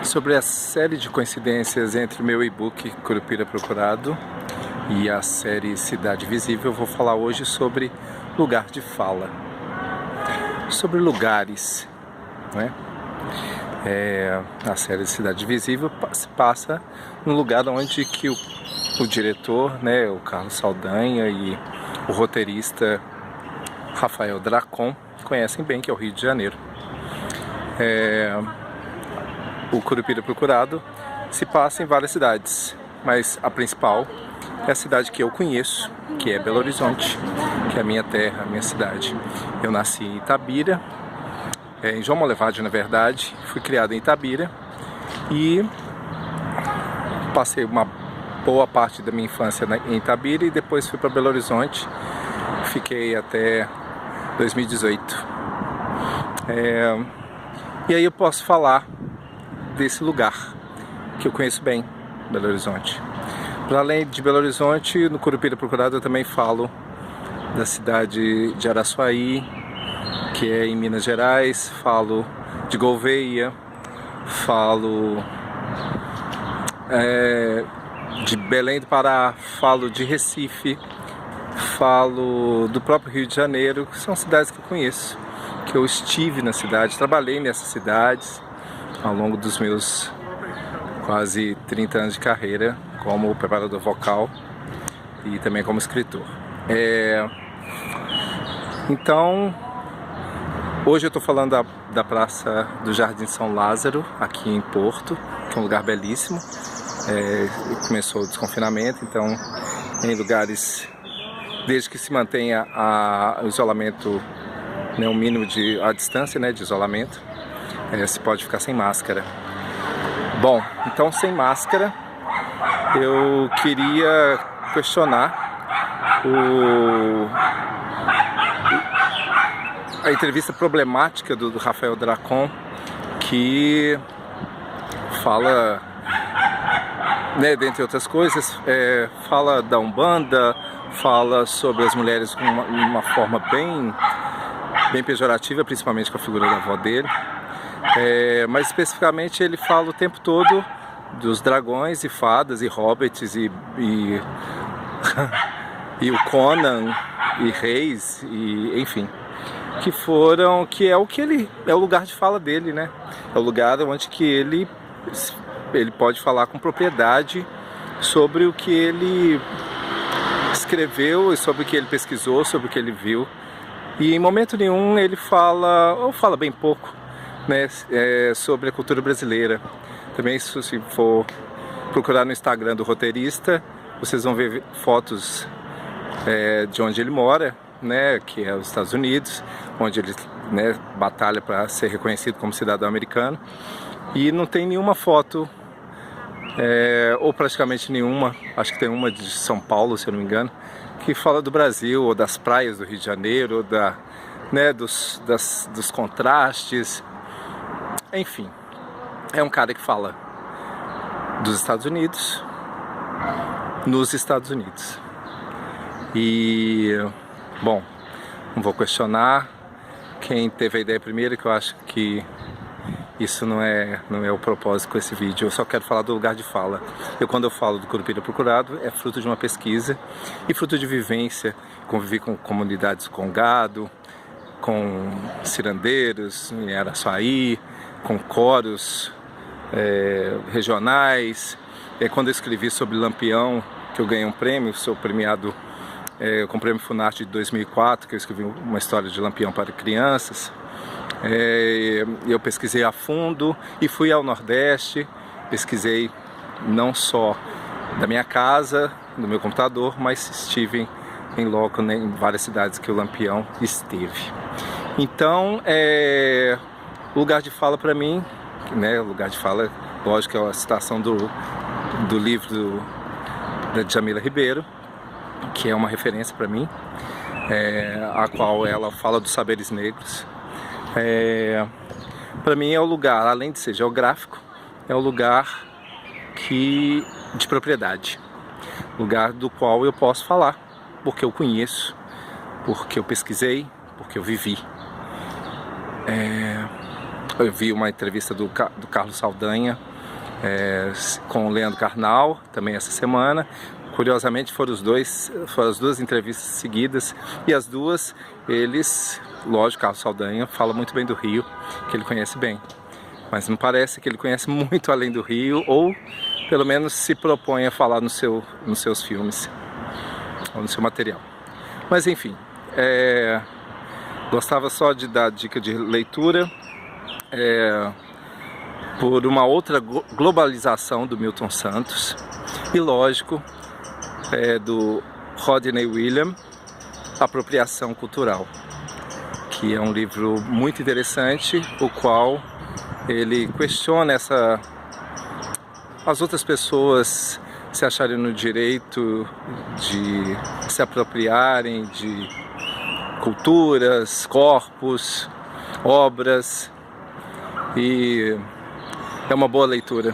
Sobre a série de coincidências entre o meu e-book Curupira Procurado e a série Cidade Visível, eu vou falar hoje sobre lugar de fala. Sobre lugares, né? A série Cidade Visível se passa num lugar onde que o diretor, né, o Carlos Saldanha, e o roteirista Rafael Dracon conhecem bem, que é o Rio de Janeiro. O Curupira Procurado se passa em várias cidades, mas a principal é a cidade que eu conheço, que é Belo Horizonte, que é a minha terra, a minha cidade. Eu nasci em Itabira, em João Molevade, na verdade. Fui criado em Itabira e passei uma boa parte da minha infância em Itabira e depois fui para Belo Horizonte. Fiquei até 2018. E aí eu posso falar desse lugar que eu conheço bem, Belo Horizonte. Para além de Belo Horizonte, no Curupira Procurado eu também falo da cidade de Araçuaí, que é em Minas Gerais, falo de Gouvêia, falo de Belém do Pará, falo de Recife, falo do próprio Rio de Janeiro, que são cidades que eu conheço, que eu estive na cidade, trabalhei nessas cidades ao longo dos meus quase 30 anos de carreira como preparador vocal e também como escritor. Então, hoje eu estou falando da Praça do Jardim São Lázaro, aqui em Porto, que é um lugar belíssimo. Começou o desconfinamento, então em lugares, desde que se mantenha o isolamento, né, o mínimo a distância, né, de isolamento, se pode ficar sem máscara. Bom, então sem máscara, eu queria questionar a entrevista problemática do Rafael Dracon, que fala, né, dentre outras coisas, fala da Umbanda, fala sobre as mulheres com uma forma bem pejorativa, principalmente com a figura da avó dele. Mas especificamente ele fala o tempo todo dos dragões e fadas e hobbits e o Conan e reis, e enfim, que é o lugar de fala dele, né? É o lugar onde que ele pode falar com propriedade sobre o que ele escreveu e sobre o que ele pesquisou, sobre o que ele viu. E em momento nenhum ele fala, ou fala bem pouco, né, sobre a cultura brasileira. Também, se for procurar no Instagram do roteirista, vocês vão ver fotos de onde ele mora, né, que é os Estados Unidos, onde ele, né, batalha para ser reconhecido como cidadão americano. E não tem nenhuma foto, ou praticamente nenhuma, acho que tem uma de São Paulo, se eu não me engano, que fala do Brasil, ou das praias do Rio de Janeiro, ou né, dos contrastes. Enfim, é um cara que fala dos Estados Unidos, nos Estados Unidos. E, bom, não vou questionar quem teve a ideia primeiro, que eu acho que isso não é o propósito com esse vídeo. Eu só quero falar do lugar de fala. Quando eu falo do Curupira Procurado, é fruto de uma pesquisa e fruto de vivência. Convivi com comunidades com gado, com cirandeiros em Araçuaí, com coros regionais. Quando eu escrevi sobre Lampião, que eu ganhei um prêmio, sou premiado com o Prêmio Funarte de 2004, que eu escrevi uma história de Lampião para crianças. Eu pesquisei a fundo e fui ao Nordeste, pesquisei não só da minha casa, do meu computador, mas estive em loco, né, em várias cidades que o Lampião esteve. Então, lugar de fala para mim, né, lugar de fala, lógico, é uma citação do livro da Djamila Ribeiro, que é uma referência para mim, a qual ela fala dos saberes negros. Para mim é o lugar, além de ser geográfico, é o lugar de propriedade, lugar do qual eu posso falar, porque eu conheço, porque eu pesquisei, porque eu vivi. Eu vi uma entrevista do Carlos Saldanha, com o Leandro Carnal, também essa semana. Curiosamente foram as duas entrevistas seguidas, e as duas, lógico, Carlos Saldanha fala muito bem do Rio, que ele conhece bem, mas não parece que ele conhece muito além do Rio, ou pelo menos se propõe a falar nos seus filmes, ou no seu material. Mas enfim, gostava só de dar dica de leitura, por uma outra globalização do Milton Santos, e lógico, do Rodney Williams, Apropriação Cultural, que é um livro muito interessante, o qual ele questiona as outras pessoas se acharem no direito de se apropriarem de culturas, corpos, obras, e é uma boa leitura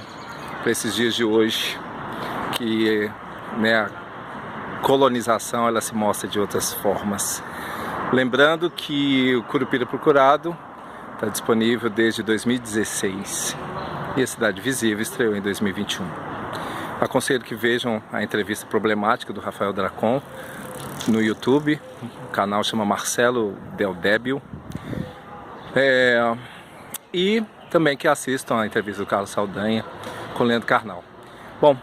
para esses dias de hoje, que a colonização ela se mostra de outras formas. Lembrando que o Curupira Procurado está disponível desde 2016 e a Cidade Visível estreou em 2021. Aconselho que vejam a entrevista problemática do Rafael Dracon no YouTube, o canal chama Marcelo Del Débio, e também que assistam a entrevista do Carlos Saldanha com o Leandro Carnal. Bom,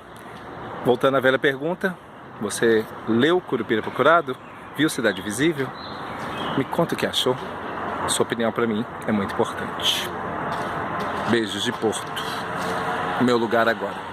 voltando à velha pergunta, você leu Curupira Procurado? Viu Cidade Visível? Me conta o que achou. Sua opinião para mim é muito importante. Beijos de Porto. Meu lugar agora.